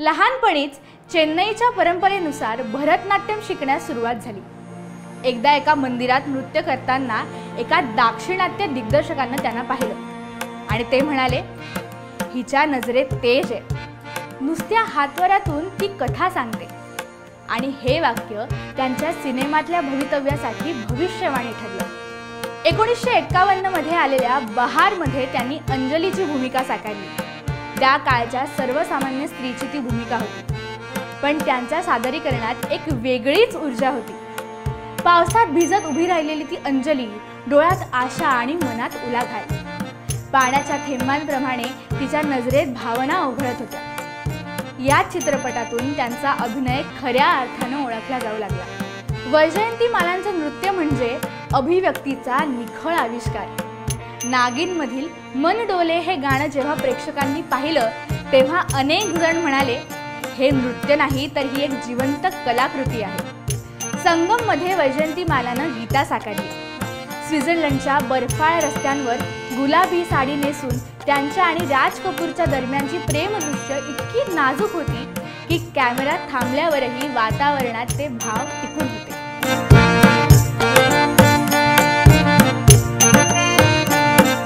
लहानपणीच चेन्नईच्या परंपरेनुसार भरतनाट्यम शिकण्यास सुरुवात झाली। एकदा एका मंदिरात नृत्य करताना एका दाक्षिणात्य दिग्दर्शकाने त्यांना पाहिलं आणि ते म्हणाले, हिच्या नजरेत तेज आहे, नुसत्या हातवरातून ती कथा सांगते। आणि हे वाक्य त्यांच्या सिनेमातल्या भवितव्यासाठी भविष्यवाणी ठरलं। 1951 मध्ये आलेल्या बहार मध्ये त्यांनी अंजलीची भूमिका साकारली। त्या काळच्या सर्वसामान्य स्त्रीची ती भूमिका होती, पण त्यांच्या सादरीकरणात एक वेगळीच ऊर्जा होती। पावसात भिजत उभी राहिलेली ती अंजली, डोळ्यात आशा आणि मनात उलाढाल। पाण्याच्या थेंबांप्रमाणे तिच्या नजरेत भावना उघडत होत्या। या चित्रपटातून त्यांचा अभिनय खऱ्या अर्थाने ओळखला जाऊ लागला। वैजयंतीमालांचं नृत्य म्हणजे अभिव्यक्तीचा निखळ आविष्कार। नागिन मधील मन डोले हे गाणं जेव्हा प्रेक्षकांनी पाहिलं तेव्हा अनेक जण म्हणाले, हे नृत्य नाही तर ही एक जिवंत कलाकृती आहे। संगम मध्ये वैजयंतीमालानं गीता साकारली। स्वित्झर्लंडच्या बर्फाळ रस्त्यांवर गुलाबी साडी नेसून त्यांच्या आणि राज कपूरच्या दरम्यानची प्रेमदृश्य इतकी नाजूक होती की कॅमेरा थांबल्यावरही वातावरणात ते भाव टिकून होते।